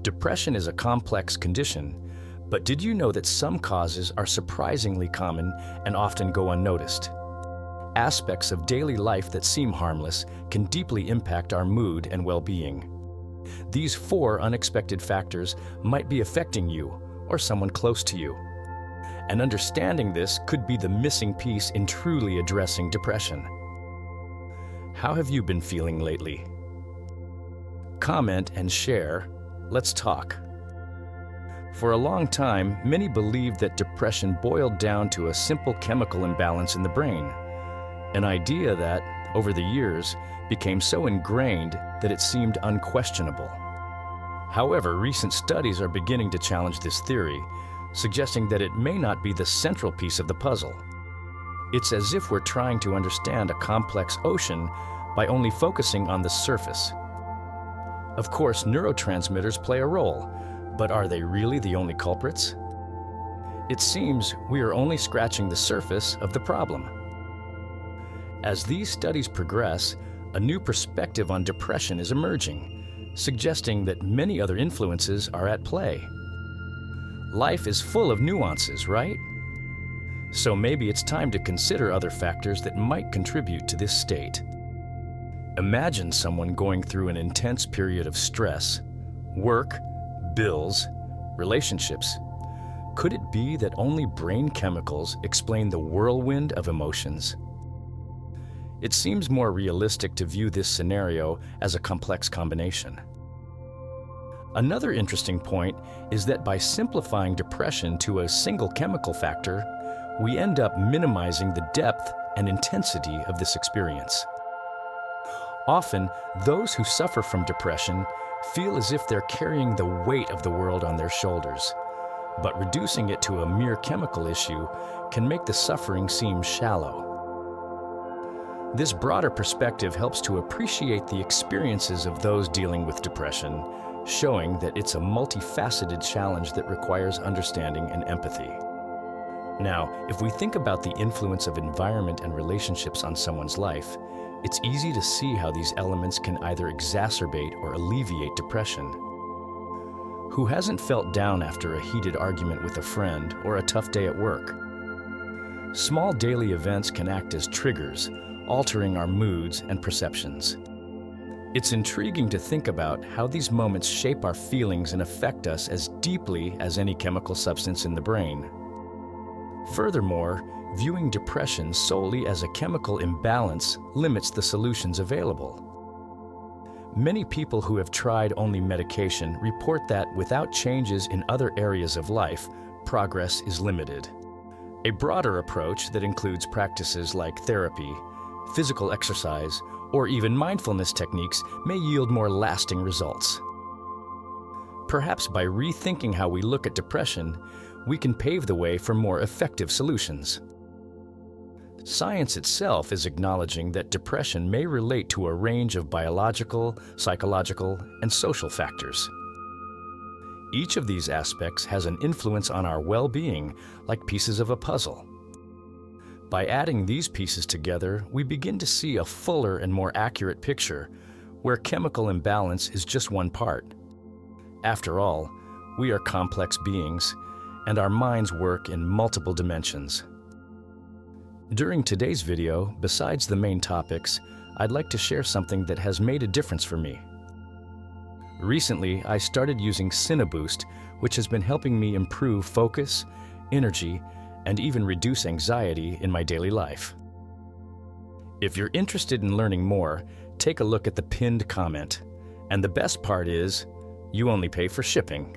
Depression is a complex condition, but did you know that some causes are surprisingly common and often go unnoticed? Aspects of daily life that seem harmless can deeply impact our mood and well-being. These 4 unexpected factors might be affecting you or someone close to you. And understanding this could be the missing piece in truly addressing depression. How have you been feeling lately? Comment and share. Let's talk. For a long time, many believed that depression boiled down to a simple chemical imbalance in the brain, an idea that, over the years, became so ingrained that it seemed unquestionable. However, recent studies are beginning to challenge this theory, suggesting that it may not be the central piece of the puzzle. It's as if we're trying to understand a complex ocean by only focusing on the surface. Of course, neurotransmitters play a role, but are they really the only culprits? It seems we are only scratching the surface of the problem. As these studies progress, a new perspective on depression is emerging, suggesting that many other influences are at play. Life is full of nuances, right? So maybe it's time to consider other factors that might contribute to this state. Imagine someone going through an intense period of stress, work, bills, relationships. Could it be that only brain chemicals explain the whirlwind of emotions? It seems more realistic to view this scenario as a complex combination. Another interesting point is that by simplifying depression to a single chemical factor, we end up minimizing the depth and intensity of this experience. Often, those who suffer from depression feel as if they're carrying the weight of the world on their shoulders, but reducing it to a mere chemical issue can make the suffering seem shallow. This broader perspective helps to appreciate the experiences of those dealing with depression, showing that it's a multifaceted challenge that requires understanding and empathy. Now, if we think about the influence of environment and relationships on someone's life, it's easy to see how these elements can either exacerbate or alleviate depression. Who hasn't felt down after a heated argument with a friend or a tough day at work? Small daily events can act as triggers, altering our moods and perceptions. It's intriguing to think about how these moments shape our feelings and affect us as deeply as any chemical substance in the brain. Furthermore, viewing depression solely as a chemical imbalance limits the solutions available. Many people who have tried only medication report that without changes in other areas of life, progress is limited. A broader approach that includes practices like therapy, physical exercise, or even mindfulness techniques may yield more lasting results. Perhaps by rethinking how we look at depression, we can pave the way for more effective solutions. Science itself is acknowledging that depression may relate to a range of biological, psychological, and social factors. Each of these aspects has an influence on our well-being, like pieces of a puzzle. By adding these pieces together, we begin to see a fuller and more accurate picture, where chemical imbalance is just one part. After all, we are complex beings, and our minds work in multiple dimensions. During today's video, besides the main topics, I'd like to share something that has made a difference for me. Recently, I started using CineBoost, which has been helping me improve focus, energy, and even reduce anxiety in my daily life. If you're interested in learning more, take a look at the pinned comment. And the best part is, you only pay for shipping.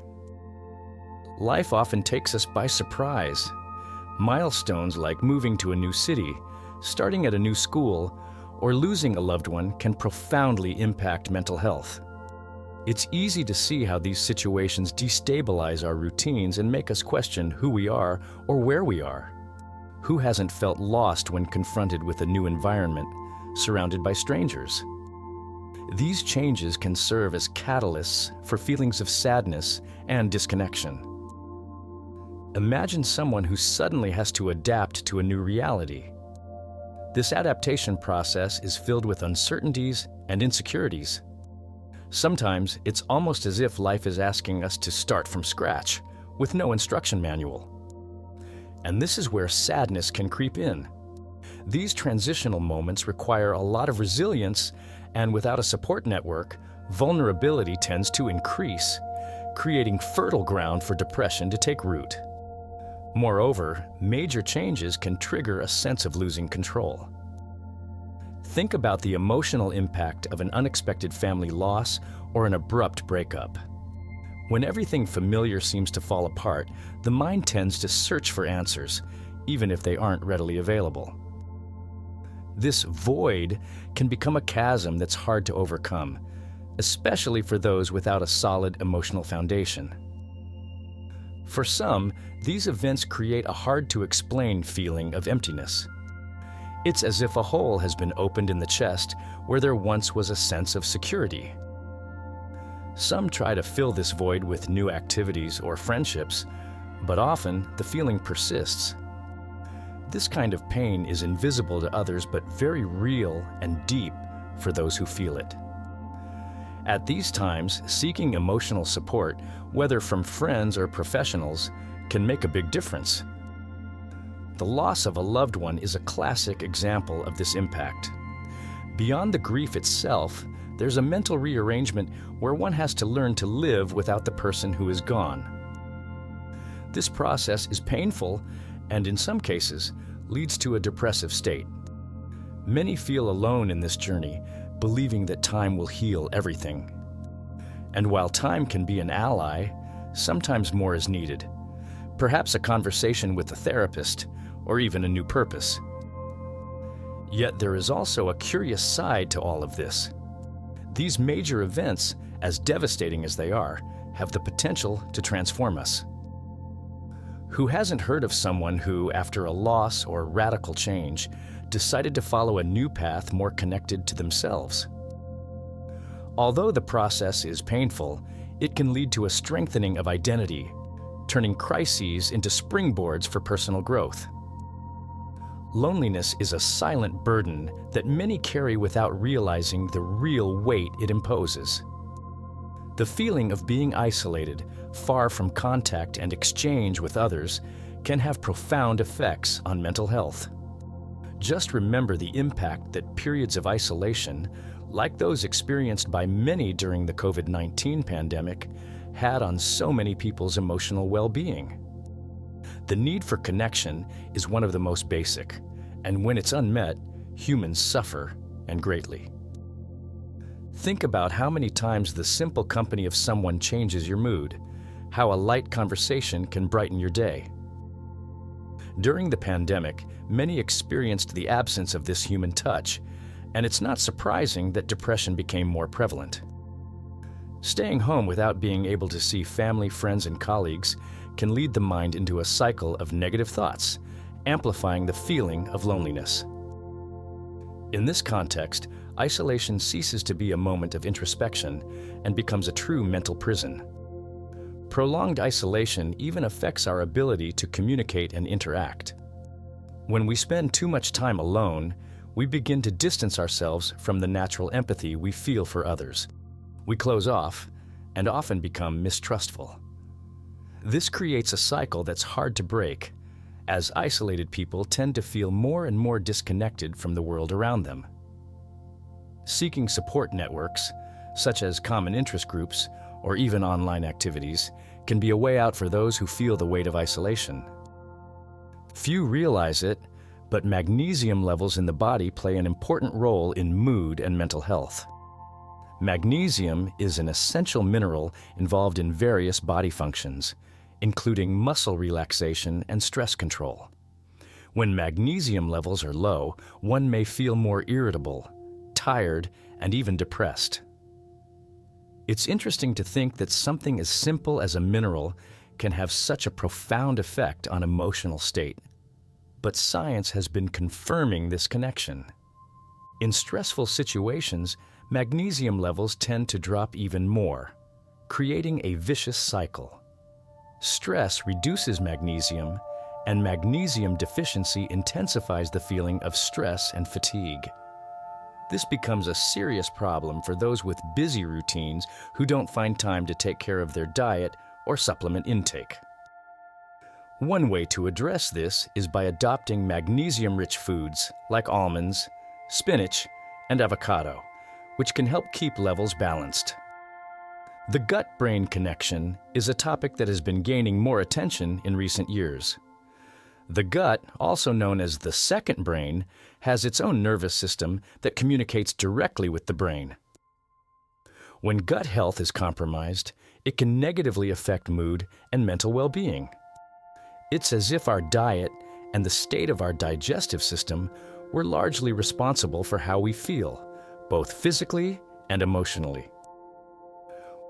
Life often takes us by surprise. Milestones like moving to a new city, starting at a new school, or losing a loved one can profoundly impact mental health. It's easy to see how these situations destabilize our routines and make us question who we are or where we are. Who hasn't felt lost when confronted with a new environment, surrounded by strangers? These changes can serve as catalysts for feelings of sadness and disconnection. Imagine someone who suddenly has to adapt to a new reality. This adaptation process is filled with uncertainties and insecurities. Sometimes it's almost as if life is asking us to start from scratch, with no instruction manual. And this is where sadness can creep in. These transitional moments require a lot of resilience, and without a support network, vulnerability tends to increase, creating fertile ground for depression to take root. Moreover, major changes can trigger a sense of losing control. Think about the emotional impact of an unexpected family loss or an abrupt breakup. When everything familiar seems to fall apart, the mind tends to search for answers, even if they aren't readily available. This void can become a chasm that's hard to overcome, especially for those without a solid emotional foundation. For some, these events create a hard-to-explain feeling of emptiness. It's as if a hole has been opened in the chest where there once was a sense of security. Some try to fill this void with new activities or friendships, but often the feeling persists. This kind of pain is invisible to others but very real and deep for those who feel it. At these times, seeking emotional support, whether from friends or professionals, can make a big difference. The loss of a loved one is a classic example of this impact. Beyond the grief itself, there's a mental rearrangement where one has to learn to live without the person who is gone. This process is painful and, in some cases, leads to a depressive state. Many feel alone in this journey, believing that time will heal everything. And while time can be an ally, sometimes more is needed. Perhaps a conversation with a therapist, or even a new purpose. Yet there is also a curious side to all of this. These major events, as devastating as they are, have the potential to transform us. Who hasn't heard of someone who, after a loss or radical change, decided to follow a new path more connected to themselves? Although the process is painful, it can lead to a strengthening of identity, turning crises into springboards for personal growth. Loneliness is a silent burden that many carry without realizing the real weight it imposes. The feeling of being isolated, far from contact and exchange with others, can have profound effects on mental health. Just remember the impact that periods of isolation, like those experienced by many during the COVID-19 pandemic, had on so many people's emotional well-being. The need for connection is one of the most basic, and when it's unmet, humans suffer, and greatly. Think about how many times the simple company of someone changes your mood, how a light conversation can brighten your day. During the pandemic, many experienced the absence of this human touch, and it's not surprising that depression became more prevalent. Staying home without being able to see family, friends, and colleagues can lead the mind into a cycle of negative thoughts, amplifying the feeling of loneliness. In this context, isolation ceases to be a moment of introspection and becomes a true mental prison. Prolonged isolation even affects our ability to communicate and interact. When we spend too much time alone, we begin to distance ourselves from the natural empathy we feel for others. We close off and often become mistrustful. This creates a cycle that's hard to break, as isolated people tend to feel more and more disconnected from the world around them. Seeking support networks, such as common interest groups or even online activities, can be a way out for those who feel the weight of isolation. Few realize it, but magnesium levels in the body play an important role in mood and mental health. Magnesium is an essential mineral involved in various body functions, including muscle relaxation and stress control. When magnesium levels are low, one may feel more irritable, tired, and even depressed. It's interesting to think that something as simple as a mineral can have such a profound effect on emotional state. But science has been confirming this connection. In stressful situations, magnesium levels tend to drop even more, creating a vicious cycle. Stress reduces magnesium, and magnesium deficiency intensifies the feeling of stress and fatigue. This becomes a serious problem for those with busy routines who don't find time to take care of their diet or supplement intake. One way to address this is by adopting magnesium-rich foods like almonds, spinach, and avocado, which can help keep levels balanced. The gut-brain connection is a topic that has been gaining more attention in recent years. The gut, also known as the second brain, has its own nervous system that communicates directly with the brain. When gut health is compromised, it can negatively affect mood and mental well-being. It's as if our diet and the state of our digestive system were largely responsible for how we feel, both physically and emotionally.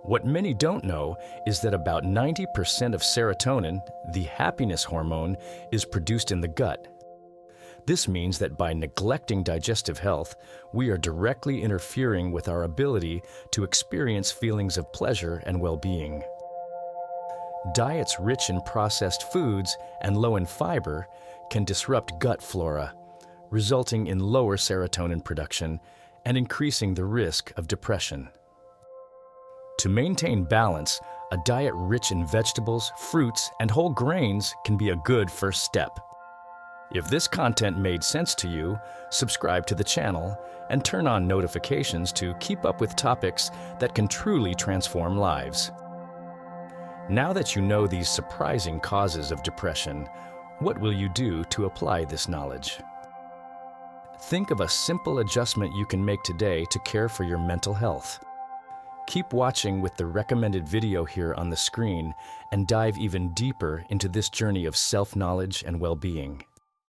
What many don't know is that about 90% of serotonin, the happiness hormone, is produced in the gut. This means that by neglecting digestive health, we are directly interfering with our ability to experience feelings of pleasure and well-being. Diets rich in processed foods and low in fiber can disrupt gut flora, resulting in lower serotonin production and increasing the risk of depression. To maintain balance, a diet rich in vegetables, fruits, and whole grains can be a good first step. If this content made sense to you, subscribe to the channel and turn on notifications to keep up with topics that can truly transform lives. Now that you know these surprising causes of depression, what will you do to apply this knowledge? Think of a simple adjustment you can make today to care for your mental health. Keep watching with the recommended video here on the screen and dive even deeper into this journey of self-knowledge and well-being.